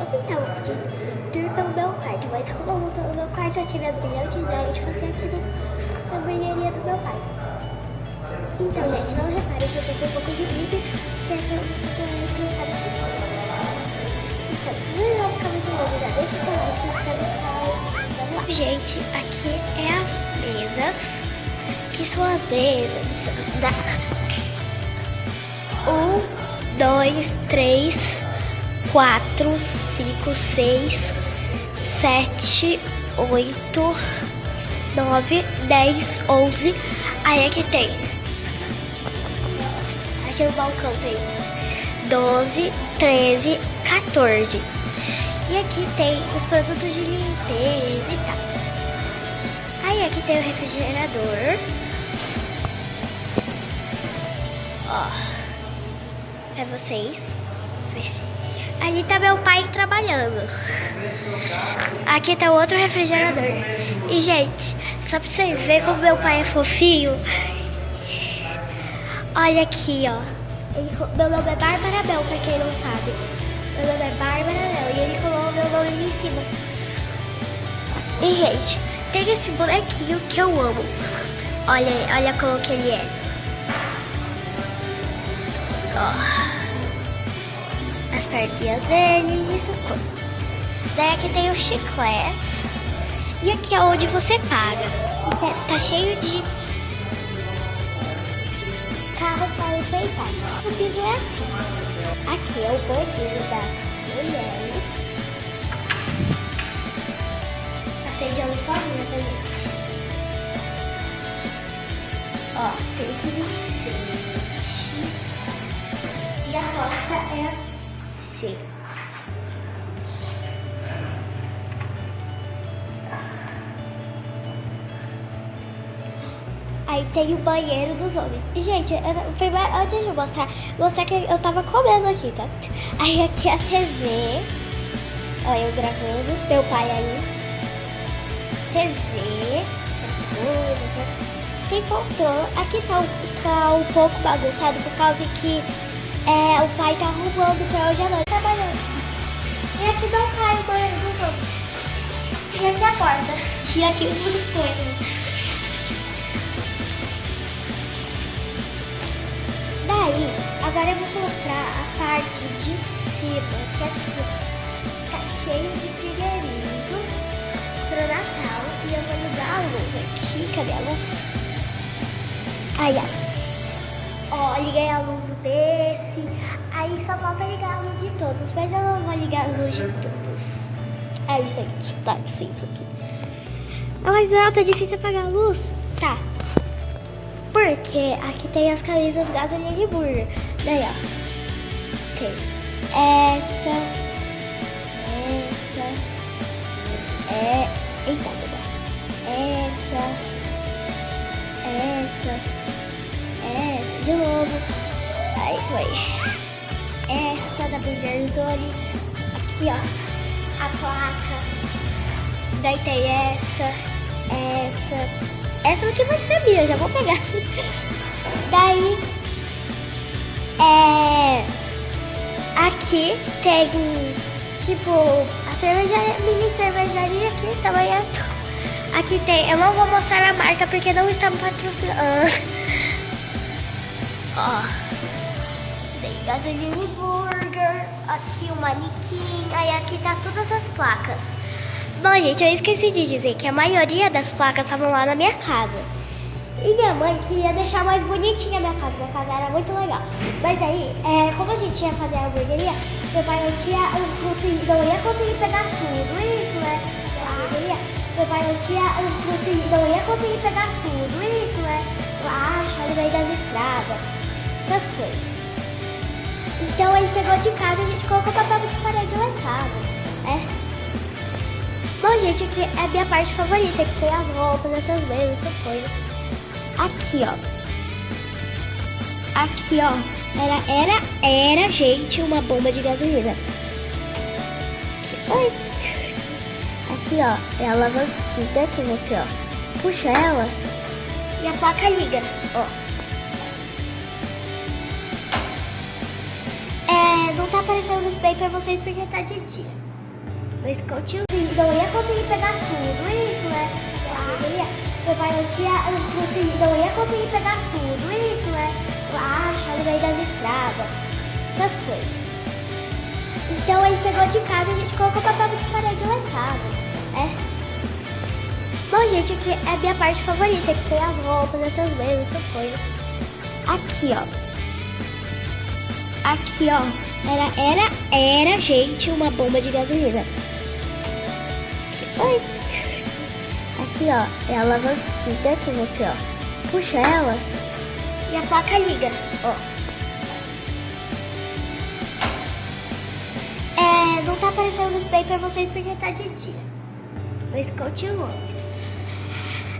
Vocês estavam pedindo tour pelo meu quarto, mas como eu não tô no meu quarto, eu tive a brilhante ideia de fazer aqui na banheirinha do meu pai. Então, gente, não reparem se eu tô com um pouco de glitter, que essa eu tenho cada Então, não ficar muito longo, já deixa o seu like, se inscreve no canal. Vamos lá. Gente, aqui é as mesas, que são as mesas da 1, 2, 3, 4, 5, 6, 7, 8, 9, 10, 11. Aí aqui tem. Aqui no balcão tem 12, 13, 14. E aqui tem os produtos de limpeza e tal. Aí aqui tem o refrigerador. Ó. Pra vocês verem. Ali tá meu pai trabalhando. Aqui tá outro refrigerador. E, gente, só pra vocês verem como meu pai é fofinho. Olha aqui, ó. Meu nome é Bárbara Bel, pra quem não sabe. Meu nome é Bárbara Bel. E ele colocou meu nome ali em cima. E, gente, tem esse bonequinho que eu amo. Olha como que ele é. Ó. As perninhas dele e essas coisas. Daí aqui tem o chiclete. E aqui é onde você paga. Tá cheio de carros para enfeitar. O piso é assim. Aqui é o banheiro das mulheres. Acende a luz sozinha pra gente. Ó, tem esses enfeites. E a porta é assim. Aí tem o banheiro dos homens. E, gente, primeiro, antes de mostrar que eu tava comendo aqui, tá? Aí aqui a TV. Olha eu gravando. Meu pai aí. TV. As coisas, né? Tem controle. Aqui tá um pouco bagunçado por causa que o pai tá arrumando pra hoje à noite. Trabalhando. E aqui não cai o banheiro dos outros. E aqui a porta. E aqui os coisas. Daí, agora eu vou mostrar a parte de cima, que aqui tá cheio de figurino pro Natal. E eu vou ligar a luz aqui. Cadê a luz? Aí, ó, liguei a luz desse. Aí só falta ligar a luz de todos. Mas eu não vou ligar a luz de todos. Ai, gente, tá difícil aqui. Ah, mas não, tá difícil apagar a luz? Tá. Porque aqui tem as camisas gasolina de burger. Daí, ó. Tem essa. Eita, essa. De novo. Aí foi. Essa da Burger Zone. Aqui, ó. A placa. Daí tem essa. Essa aqui vai ser minha, já vou pegar. Daí, aqui tem, tipo, a cervejaria, mini cervejaria aqui também. Aqui tem, eu não vou mostrar a marca porque não está me patrocinando. Ó, tem gasolina e burger, aqui o manequim, aí aqui tá todas as placas. Bom, gente, eu esqueci de dizer que a maioria das placas estavam lá na minha casa. E minha mãe queria deixar mais bonitinha a minha casa. Minha casa era muito legal. Mas aí, como a gente ia fazer a hamburgueria, meu pai não ia conseguir pegar tudo isso, né? Meu pai não ia conseguir pegar tudo isso, né? Lá, no meio das estradas, essas coisas. Então ele pegou de casa e a gente colocou papel de parede lá em casa, né? Bom, gente, aqui é a minha parte favorita, que tem as roupas, essas mesas, essas coisas. Aqui, ó. Era, gente, uma bomba de gasolina. Oi. Aqui, ó, é a alavanquinha que você, ó, puxa ela e a placa liga, ó. Não tá aparecendo bem pra vocês porque tá de dia. no escotilzinho. Não ia conseguir pegar tudo isso, né? Meu pai não ia conseguir pegar tudo isso, né? Acha no meio das estradas, essas coisas. Então ele pegou de casa e a gente colocou papel de parede lá em casa, Bom, gente, aqui é a minha parte favorita, que tem as roupas, essas mesas, essas coisas. Aqui, era, gente, uma bomba de gasolina. Oi. Aqui, é a alavanquinha que você, puxa ela e a placa liga, não tá aparecendo bem pra vocês porque tá de dia. Mas continua.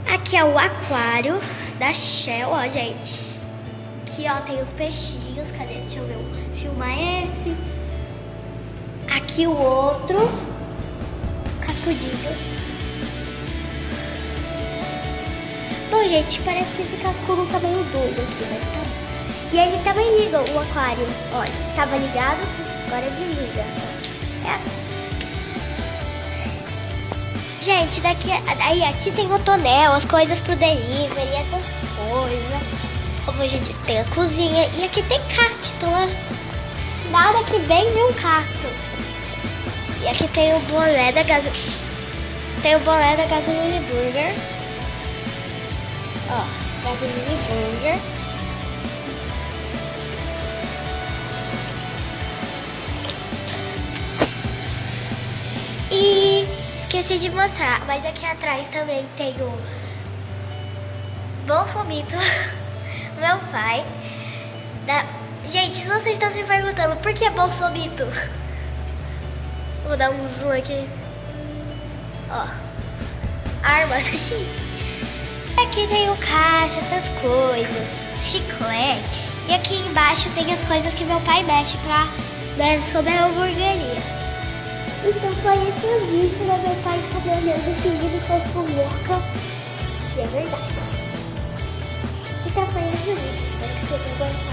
Aqui é o aquário da Shell, gente. Aqui, tem os peixinhos. Cadê? Deixa eu ver. Filmar esse. Aqui o outro. Cascudinho. Bom, gente, parece que esse cascudo tá meio doido aqui, né? E ele também liga o aquário. Olha, tava ligado, agora desliga. É assim. Gente, aí aqui tem o tonel, as coisas pro delivery, essas coisas. Como a gente tem a cozinha. E aqui tem cacto, né? Nada que vem de um cacto. E aqui tem o boné da Gasoline Burger. Gasoline Burger. E esqueci de mostrar, mas aqui atrás também tem o Bolsomito, meu pai. Gente, se vocês estão se perguntando por que Bolsomito, vou dar um zoom aqui. Armas. Aqui tem o caixa, essas coisas, chiclete. E aqui embaixo tem as coisas que meu pai mexe sobre a hamburgueria. Então foi esse o vídeo, né? Meu pai está me olhando fingindo que eu sou louca. E é verdade. Então foi esse o vídeo, espero que vocês tenham gostado.